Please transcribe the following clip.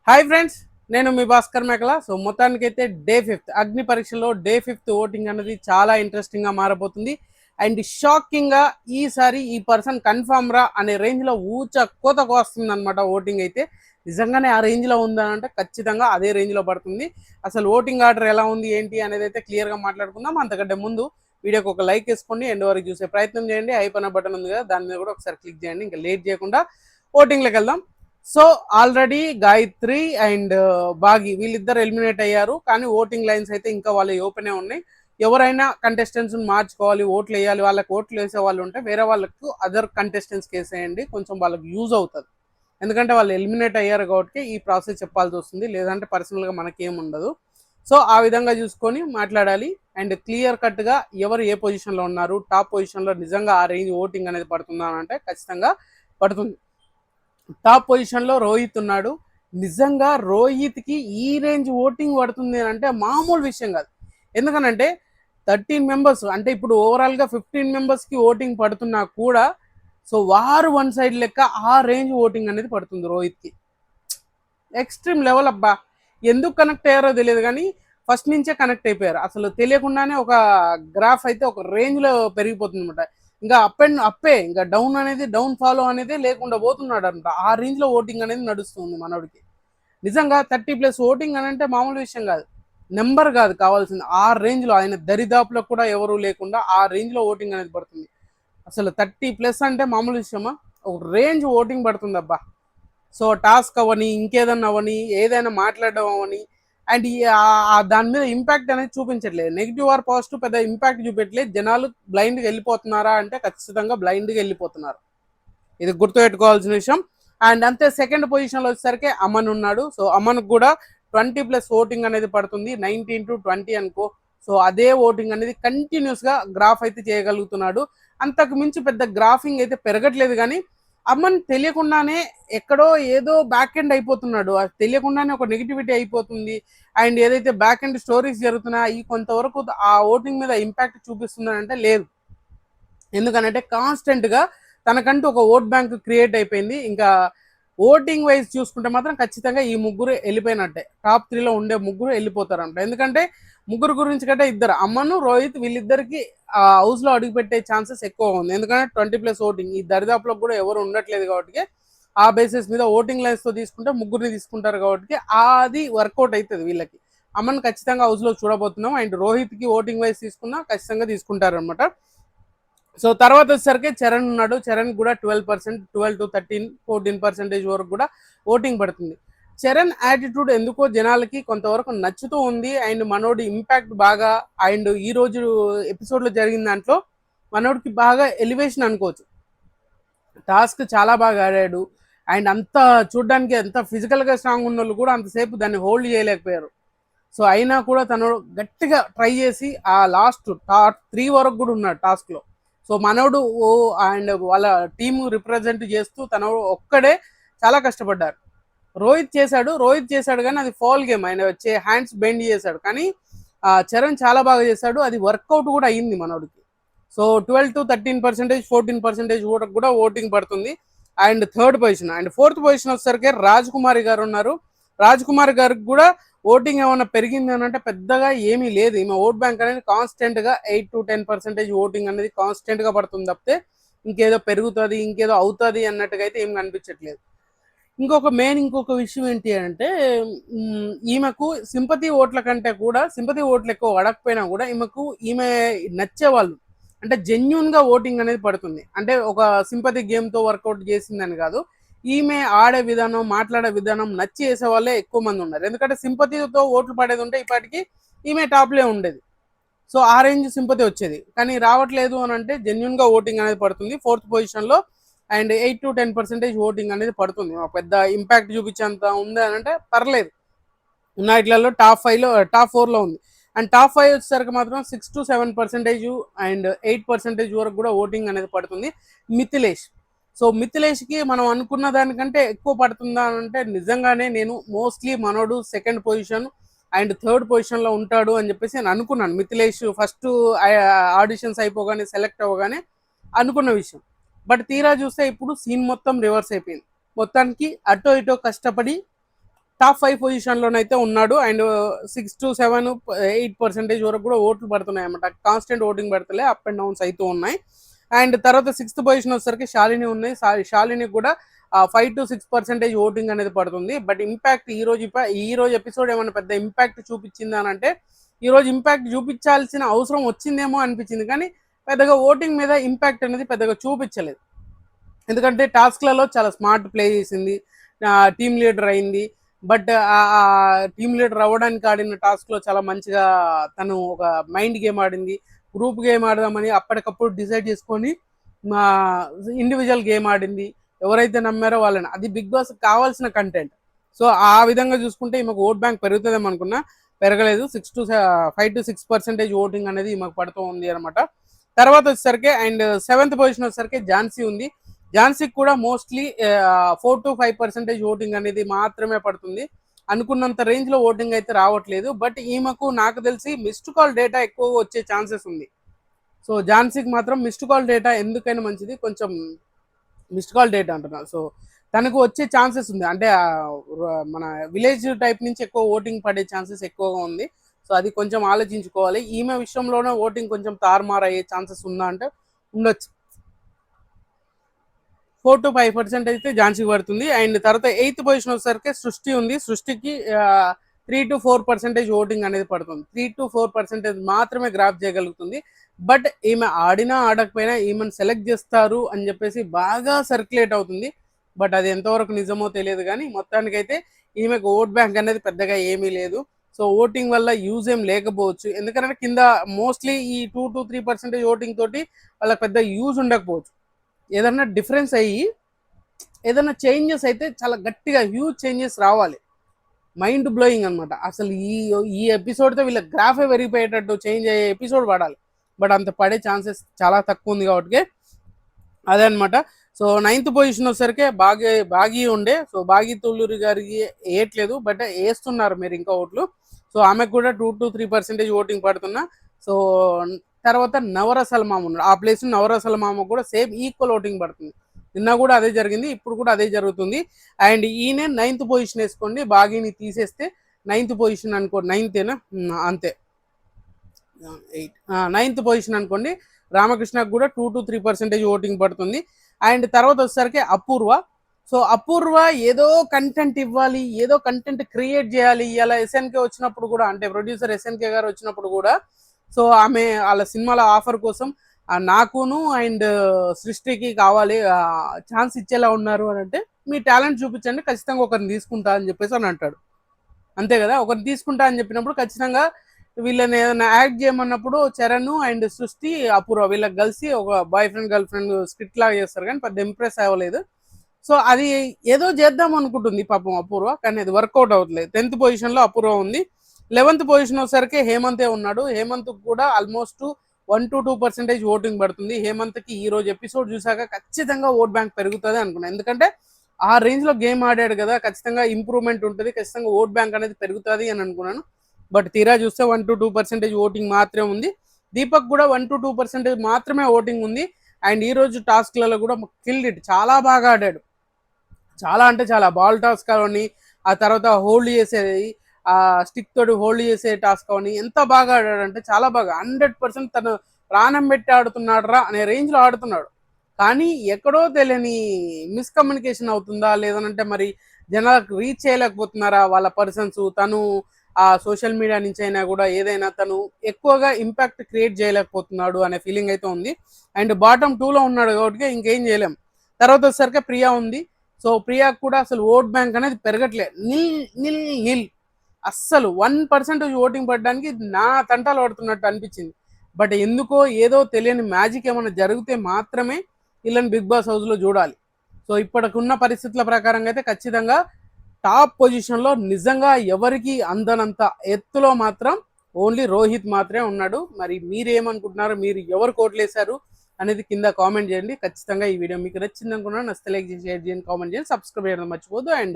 Hi friends, నేను మీ భాస్కర్ మేకల. So మొత్తానికైతే డే ఫిఫ్త్ అగ్ని పరీక్షలో డే ఫిఫ్త్ ఓటింగ్ అనేది చాలా ఇంట్రెస్టింగ్గా మారబోతుంది. అండ్ షాకింగ్గా ఈసారి ఈ పర్సన్ కన్ఫామ్ రా అనే రేంజ్లో ఊచ కోతకు వస్తుంది అనమాట. ఓటింగ్ అయితే నిజంగానే ఆ రేంజ్లో ఉందనంటే ఖచ్చితంగా అదే రేంజ్లో పడుతుంది. అసలు ఓటింగ్ ఆర్డర్ ఎలా ఉంది ఏంటి అనేది అయితే క్లియర్గా మాట్లాడుకుందాం. అంతకంటే ముందు వీడియోకి ఒక లైక్ వేసుకోండి, ఎండ్ వరకు చూసే ప్రయత్నం చేయండి. ఐపన్న బటన్ ఉంది కదా, దాని మీద కూడా ఒకసారి క్లిక్ చేయండి. ఇంకా లేట్ చేయకుండా ఓటింగ్లోకి వెళ్దాం. సో ఆల్రెడీ గాయత్రి అండ్ బాగి వీళ్ళిద్దరు ఎలిమినేట్ అయ్యారు, కానీ ఓటింగ్ లైన్స్ అయితే ఇంకా వాళ్ళు ఓపెనే ఉన్నాయి. ఎవరైనా కంటెస్టెంట్స్ మార్చుకోవాలి, ఓట్లు వేయాలి, వాళ్ళకి ఓట్లు వేసే వాళ్ళు ఉంటే వేరే వాళ్ళకు అదర్ కంటెస్టెంట్స్కి వేసేయండి, కొంచెం వాళ్ళకి యూజ్ అవుతుంది. ఎందుకంటే వాళ్ళు ఎలిమినేట్ అయ్యారు కాబట్టి ఈ ప్రాసెస్ చెప్పాల్సి వస్తుంది, లేదంటే పర్సనల్గా మనకేం ఉండదు. సో ఆ విధంగా చూసుకొని మాట్లాడాలి. అండ్ క్లియర్ కట్గా ఎవరు ఏ పొజిషన్లో ఉన్నారు, టాప్ పొజిషన్లో నిజంగా ఆ రేంజ్ ఓటింగ్ అనేది పడుతుందా అంటే ఖచ్చితంగా పడుతుంది. టాప్ పొజిషన్లో రోహిత్ ఉన్నాడు. నిజంగా రోహిత్కి ఈ రేంజ్ ఓటింగ్ పడుతుంది అంటే మామూలు విషయం కాదు. ఎందుకనంటే 13 మెంబర్స్ అంటే ఇప్పుడు ఓవరాల్గా 15 మెంబర్స్కి ఓటింగ్ పడుతున్నా కూడా సో వారు వన్ సైడ్ లెక్క ఆ రేంజ్ ఓటింగ్ అనేది పడుతుంది రోహిత్కి. ఎక్స్ట్రీమ్ లెవెల్ అబ్బా. ఎందుకు కనెక్ట్ అయ్యారో తెలియదు కానీ ఫస్ట్ నుంచే కనెక్ట్ అయిపోయారు. అసలు తెలియకుండానే ఒక గ్రాఫ్ అయితే ఒక రేంజ్లో పెరిగిపోతుంది అనమాట. ఇంకా అప్ అండ్ అప్పే, ఇంకా డౌన్ అనేది డౌన్ ఫాలో అనేది లేకుండా పోతున్నాడు అనమాట. ఆ రేంజ్లో ఓటింగ్ అనేది నడుస్తుంది మనోడికి. నిజంగా 30+ ఓటింగ్ అని అంటే మామూలు విషయం కాదు, నెంబర్ కాదు కావాల్సింది. ఆ రేంజ్లో ఆయన దరిదాపులో కూడా ఎవరు లేకుండా ఆ రేంజ్లో ఓటింగ్ అనేది పడుతుంది. అసలు 30+ అంటే మామూలు విషయమా? ఒక రేంజ్ ఓటింగ్ పడుతుంది అబ్బా. సో టాస్క్ అవని, ఇంకేదన్నా అవని, ఏదైనా మాట్లాడడం అవని, అండ్ దాని మీద ఇంపాక్ట్ అనేది చూపించట్లేదు. నెగిటివ్ ఆర్ పాజిటివ్ పెద్ద ఇంపాక్ట్ చూపెట్టలేదు. జనాలు బ్లైండ్గా వెళ్ళిపోతున్నారా అంటే ఖచ్చితంగా బ్లైండ్గా వెళ్ళిపోతున్నారు. ఇది గుర్తుపెట్టుకోవాల్సిన విషయం. అండ్ అంతే సెకండ్ పొజిషన్లో వచ్చేసరికి అమన్ ఉన్నాడు. సో అమన్కి కూడా 20+ ఓటింగ్ అనేది పడుతుంది, 19-20 అనుకో. సో అదే ఓటింగ్ అనేది కంటిన్యూస్గా గ్రాఫ్ అయితే చేయగలుగుతున్నాడు. అంతకు మించి పెద్ద గ్రాఫింగ్ అయితే పెరగట్లేదు, కానీ అమ్మని తెలియకుండానే ఎక్కడో ఏదో బ్యాక్ ఎండ్ అయిపోతున్నాడు. అది తెలియకుండానే ఒక నెగిటివిటీ అయిపోతుంది. అండ్ ఏదైతే బ్యాక్ ఎండ్ స్టోరీస్ జరుగుతున్నాయి కొంతవరకు ఆ ఓటింగ్ మీద ఇంపాక్ట్ చూపిస్తుందంటే లేదు. ఎందుకనంటే కాన్స్టెంట్గా తనకంటూ ఒక ఓట్ బ్యాంక్ క్రియేట్ అయిపోయింది. ఇంకా ఓటింగ్ వైజ్ చూసుకుంటే మాత్రం ఖచ్చితంగా ఈ ముగ్గురు వెళ్ళిపోయినట్టే. టాప్ 3లో ఉండే ముగ్గురు వెళ్ళిపోతారంట. ఎందుకంటే ముగ్గురు గురించి కంటే ఇద్దరు, అమ్మను రోహిత్, వీళ్ళిద్దరికి హౌస్లో అడుగుపెట్టే ఛాన్సెస్ ఎక్కువ ఉంది. ఎందుకంటే 20+ ఓటింగ్ ఈ దరిదాపులో కూడా ఎవరు ఉండట్లేదు కాబట్టి ఆ బేసిస్ మీద ఓటింగ్ లైన్స్తో తీసుకుంటే ముగ్గురిని తీసుకుంటారు కాబట్టి అది వర్కౌట్ అవుతుంది వీళ్ళకి. అమ్మను ఖచ్చితంగా హౌస్లో చూడబోతున్నాం. అండ్ రోహిత్కి ఓటింగ్ వైజ్ తీసుకున్నా ఖచ్చితంగా తీసుకుంటారు అనమాట. సో తర్వాత వచ్చేసరికి చరణ్ ఉన్నాడు. చరణ్ కూడా 12%, 12-13, 14% వరకు కూడా ఓటింగ్ పడుతుంది. చరణ్ యాటిట్యూడ్ ఎందుకో జనాలకి కొంతవరకు నచ్చుతూ ఉంది. అండ్ మనోడి ఇంపాక్ట్ బాగా, అండ్ ఈ రోజు ఎపిసోడ్లో జరిగిన దాంట్లో మనోడికి బాగా ఎలివేషన్ అనుకోవచ్చు. టాస్క్ చాలా బాగా ఆడాడు. అండ్ అంత చూడడానికి ఎంత ఫిజికల్గా స్ట్రాంగ్ ఉన్న వాళ్ళు కూడా అంతసేపు దాన్ని హోల్డ్ చేయలేకపోయారు. సో అయినా కూడా తను గట్టిగా ట్రై చేసి ఆ లాస్ట్ టాప్ 3 వరకు కూడా ఉన్నాడు టాస్క్లో. సో మనోడు అండ్ వాళ్ళ టీము రిప్రజెంట్ చేస్తూ తన ఒక్కడే చాలా కష్టపడ్డారు. రోహిత్ చేశాడు కానీ అది ఫౌల్ గేమ్. ఆయన వచ్చే హ్యాండ్స్ బెండ్ చేశాడు, కానీ చరణ్ చాలా బాగా చేశాడు. అది వర్కౌట్ కూడా అయ్యింది మనోడికి. సో 12-13%, 14% కూడా ఓటింగ్ పడుతుంది. And third position and fourth position వచ్చేసరికి రాజ్ కుమారి గారు ఉన్నారు. రాజ్ కుమార్ గారికి కూడా ఓటింగ్ ఏమైనా పెరిగింది అని అంటే పెద్దగా ఏమీ లేదు. ఈమె ఓట్ బ్యాంక్ అనేది కాన్స్టెంట్గా 8-10% ఓటింగ్ అనేది కాన్స్టెంట్గా పడుతుంది తప్పితే ఇంకేదో పెరుగుతుంది, ఇంకేదో అవుతుంది అన్నట్టుగా అయితే ఏం కనిపించట్లేదు. ఇంకొక విషయం ఏంటి అంటే ఈమెకు సింపతి ఓట్ల కంటే కూడా, సింపతి ఓట్లు ఎక్కువ పడకపోయినా కూడా ఈమె నచ్చేవాళ్ళు అంటే జెన్యున్గా ఓటింగ్ అనేది పడుతుంది. అంటే ఒక సింపతి గేమ్తో వర్కౌట్ చేసిందని కాదు, ఈమె ఆడే విధానం, మాట్లాడే విధానం నచ్చి వేసే వాళ్ళే ఎక్కువ మంది ఉన్నారు. ఎందుకంటే సింపతితో ఓట్లు పడేది ఉంటే ఇప్పటికీ ఈమె టాప్లే ఉండేది. సో ఆ రేంజ్ సింపతి వచ్చేది, కానీ రావట్లేదు అని అంటే జెన్యున్గా ఓటింగ్ అనేది పడుతుంది ఫోర్త్ పొజిషన్లో. అండ్ 8-10% ఓటింగ్ అనేది పడుతుంది. పెద్ద ఇంపాక్ట్ చూపించేంత ఉంది అని అంటే పర్లేదు. ఉన్న ఇట్లలో టాప్ 4లో ఉంది. అండ్ టాప్ 5 వచ్చేసరికి మాత్రం 6-7% అండ్ 8% వరకు కూడా ఓటింగ్ అనేది పడుతుంది. మిథిలేష్. సో మిథిలేష్కి మనం అనుకున్న దానికంటే ఎక్కువ పడుతుందా అంటే నిజంగానే నేను మోస్ట్లీ మనోడు సెకండ్ పొజిషన్ అండ్ థర్డ్ పొజిషన్లో ఉంటాడు అని చెప్పేసి నేను అనుకున్నాను. మిథిలేష్ ఫస్ట్ ఆడిషన్స్ అయిపోగానే, సెలెక్ట్ అవ్వగానే అనుకున్న విషయం. బట్ తీరా చూస్తే ఇప్పుడు సీన్ మొత్తం రివర్స్ అయిపోయింది. మొత్తానికి అటో ఇటో కష్టపడి టాప్ 5 పొజిషన్లోనైతే ఉన్నాడు. అండ్ 6-7-8% వరకు కూడా ఓట్లు పడుతున్నాయి అన్నమాట. కాన్స్టెంట్ ఓటింగ్ పడతలే, అప్ అండ్ డౌన్స్ అవుతూ ఉన్నాయి. అండ్ తర్వాత 6th పొజిషన్ వచ్చేసరికి శాలిని ఉన్నాయి. శాలిని కూడా 5-6% ఓటింగ్ అనేది పడుతుంది. బట్ ఇంపాక్ట్ ఈ రోజు ఎపిసోడ్ ఏమైనా పెద్ద ఇంపాక్ట్ చూపించింది అని అంటే, ఈ రోజు ఇంపాక్ట్ చూపించాల్సిన అవసరం వచ్చిందేమో అనిపించింది, కానీ పెద్దగా ఓటింగ్ మీద ఇంపాక్ట్ అనేది పెద్దగా చూపించలేదు. ఎందుకంటే టాస్క్లలో చాలా స్మార్ట్ ప్లే చేసింది, టీమ్ లీడర్ అయింది. బట్ ఆ టీమ్ లీడర్ అవ్వడానికి ఆడిన టాస్క్లో చాలా మంచిగా తను ఒక మైండ్ గేమ్ ఆడింది. గ్రూప్ గేమ్ ఆడదామని అప్పటికప్పుడు డిసైడ్ చేసుకొని మా ఇండివిజువల్ గేమ్ ఆడింది. ఎవరైతే నమ్మారో వాళ్ళని, అది బిగ్ బాస్ కావాల్సిన కంటెంట్. సో ఆ విధంగా చూసుకుంటే ఈమెకు ఓట్ బ్యాంక్ పెరుగుతుందేమో అనుకున్నా, పెరగలేదు. 5-6% ఓటింగ్ అనేది ఈమెకు పడుతూ ఉంది అనమాట. తర్వాత వచ్చేసరికి అండ్ 7th పొజిషన్ వచ్చేసరికి ఝాన్సీ ఉంది. ఝాన్సీకి కూడా మోస్ట్లీ 4-5% ఓటింగ్ అనేది మాత్రమే పడుతుంది. అనుకున్నంత రేంజ్లో ఓటింగ్ అయితే రావట్లేదు. బట్ ఈమెకు నాకు తెలిసి మిస్డ్ కాల్ డేటా ఎక్కువ వచ్చే ఛాన్సెస్ ఉంది. సో ఝాన్సీకి మాత్రం మిస్డ్ కాల్ డేటా ఎందుకైనా మంచిది, కొంచెం మిస్డ్ కాల్ డేటా అంటున్నారు. సో తనకు వచ్చే ఛాన్సెస్ ఉంది, అంటే మన విలేజ్ టైప్ నుంచి ఎక్కువ ఓటింగ్ పడే ఛాన్సెస్ ఎక్కువగా ఉంది. సో అది కొంచెం ఆలోచించుకోవాలి. ఈమె విషయంలోనే ఓటింగ్ కొంచెం తారుమారు అయ్యే ఛాన్సెస్ ఉందా అంటే ఉండొచ్చు. 4-5% అయితే ఝాన్సీకి పడుతుంది. అండ్ తర్వాత 8th పొజిషన్ వచ్చేసరికి సృష్టి ఉంది. సృష్టికి 3-4% ఓటింగ్ అనేది పడుతుంది. 3-4% మాత్రమే గ్రాప్ చేయగలుగుతుంది. బట్ ఈమె ఆడినా ఆడకపోయినా ఈమెను సెలెక్ట్ చేస్తారు అని చెప్పేసి బాగా సర్క్యులేట్ అవుతుంది. బట్ అది ఎంతవరకు నిజమో తెలియదు, కానీ మొత్తానికైతే ఈమెకు ఓట్ బ్యాంక్ అనేది పెద్దగా ఏమీ లేదు. సో ఓటింగ్ వల్ల యూజ్ ఏం లేకపోవచ్చు, ఎందుకంటే కింద మోస్ట్లీ ఈ 2-3% ఓటింగ్ తోటి వాళ్ళకి పెద్ద యూజ్ ఉండకపోవచ్చు. ఏదన్నా డిఫరెన్స్ అయ్యి ఏదైనా చేంజెస్ అయితే చాలా గట్టిగా హ్యూజ్ చేంజెస్ రావాలి, మైండ్ బ్లోయింగ్ అనమాట. అసలు ఈ ఎపిసోడ్తో వీళ్ళ గ్రాఫే పెరిగిపోయేటట్టు చేంజ్ అయ్యే ఎపిసోడ్ పడాలి. బట్ అంత పడే ఛాన్సెస్ చాలా తక్కువ ఉంది కాబట్టి అదే అనమాట. సో 9th పొజిషన్ వచ్చేసరికి బాగి ఉండే. సో బాగి తుళ్ళూరి గారికి వేయట్లేదు, బట్ వేస్తున్నారు మీరు ఇంకా ఓట్లు. సో ఆమెకు కూడా 2-3% ఓటింగ్ పడుతున్నా. సో తర్వాత నవరసల మామ ఉన్నాడు, ఆ ప్లేస్ నవరసల మామ కూడా సేమ్ ఈక్వల్ ఓటింగ్ పడుతుంది. నిన్న కూడా అదే జరిగింది, ఇప్పుడు కూడా అదే జరుగుతుంది. అండ్ ఈయన 9th పొజిషన్ వేసుకోండి, బాగీని తీసేస్తే 9th పొజిషన్ అనుకో, 9th అంతే 9th పొజిషన్ అనుకోండి. రామకృష్ణకు కూడా 2-3% ఓటింగ్ పడుతుంది. అండ్ తర్వాత వచ్చేసరికి అపూర్వ. సో అపూర్వ ఏదో కంటెంట్ ఇవ్వాలి, ఏదో కంటెంట్ క్రియేట్ చేయాలి. ఇలా ఎస్ఎన్కే వచ్చినప్పుడు కూడా, అంటే ప్రొడ్యూసర్ ఎస్ఎన్కే గారు వచ్చినప్పుడు కూడా, సో ఆమె వాళ్ళ సినిమాల ఆఫర్ కోసం నాకును అండ్ సృష్టికి కావాలి ఛాన్స్ ఇచ్చేలా ఉన్నారు అని అంటే, మీ టాలెంట్ చూపించండి, ఖచ్చితంగా ఒకరిని తీసుకుంటా అని చెప్పేసి అని అంటాడు. అంతే కదా, ఒకరిని తీసుకుంటా అని చెప్పినప్పుడు ఖచ్చితంగా వీళ్ళని ఏదైనా యాక్ట్ చేయమన్నప్పుడు చరణ్ అండ్ సృష్టి అపూర్వ వీళ్ళకి కలిసి ఒక boy friend girl friend script లాగా చేస్తారు, కానీ పెద్ద ఇంప్రెస్ అవ్వలేదు. సో అది ఏదో చేద్దాం అనుకుంటుంది పాపం అపూర్వ, కానీ అది వర్కౌట్ అవ్వట్లేదు. 10th పొజిషన్లో అపూర్వ ఉంది. 11th పొజిషన్ వచ్చేసరికి హేమంతే ఉన్నాడు. హేమంత్ కూడా ఆల్మోస్ట్ 1-2% ఓటింగ్ పడుతుంది. హేమంత్కి ఈ రోజు ఎపిసోడ్ చూసాక ఖచ్చితంగా ఓట్ బ్యాంక్ పెరుగుతుంది అనుకున్నాను, ఎందుకంటే ఆ రేంజ్లో గేమ్ ఆడాడు కదా, ఖచ్చితంగా ఇంప్రూవ్మెంట్ ఉంటుంది, ఖచ్చితంగా ఓట్ బ్యాంక్ అనేది పెరుగుతుంది అని అనుకున్నాను. బట్ తీరా చూస్తే 1-2% ఓటింగ్ మాత్రమే ఉంది. దీపక్ కూడా 1-2% మాత్రమే ఓటింగ్ ఉంది. అండ్ ఈరోజు టాస్క్లలో కూడా కిల్డ్ ఇట్, చాలా బాగా ఆడాడు. చాలా అంటే చాలా, బాల్ టాస్క్ అవని, ఆ తర్వాత హోల్డ్ చేసేది, ఆ స్టిక్ తోటి హోల్డ్ చేసే టాస్క్ అవని ఎంత బాగా ఆడాడంటే చాలా బాగా, 100% తను ప్రాణం పెట్టి ఆడుతున్నాడు రా అనే రేంజ్లో ఆడుతున్నాడు. కానీ ఎక్కడో తెలియని మిస్కమ్యూనికేషన్ అవుతుందా, లేదనంటే మరి జనాలకు రీచ్ చేయలేకపోతున్నారా వాళ్ళ పర్సన్స్, తను ఆ సోషల్ మీడియా నుంచి అయినా కూడా ఏదైనా తను ఎక్కువగా ఇంపాక్ట్ క్రియేట్ చేయలేకపోతున్నాడు అనే ఫీలింగ్ అయితే ఉంది. అండ్ బాటమ్ 2లో ఉన్నాడు కాబట్టి ఇంకేం చేయలేం. తర్వాత వచ్చేసరికి ప్రియా ఉంది. సో ప్రియాకు కూడా అసలు ఓట్ బ్యాంక్ అనేది పెరగట్లే, నిల్ అస్సలు 1% ఓటింగ్ పడడానికి నా తంటాలు పడుతున్నట్టు అనిపించింది. బట్ ఎందుకో ఏదో తెలియని మ్యాజిక్ ఏమైనా జరిగితే మాత్రమే వీళ్ళని బిగ్ బాస్ హౌస్లో చూడాలి. సో ఇప్పటికున్న పరిస్థితుల ప్రకారంగా అయితే ఖచ్చితంగా టాప్ పొజిషన్లో నిజంగా ఎవరికి అందనంత ఎత్తులో మాత్రం ఓన్లీ రోహిత్ మాత్రమే ఉన్నాడు. మరి మీరేమనుకుంటున్నారు, మీరు ఎవరు కోట్లేశారు అనేది కింద కామెంట్ చేయండి. ఖచ్చితంగా ఈ వీడియో మీకు నచ్చింది అనుకున్నాను. నచ్చితే లైక్ చేసి షేర్ చేయండి, కామెంట్ చేయండి, సబ్స్క్రైబ్ చేయడం మర్చిపోద్దు. అండ్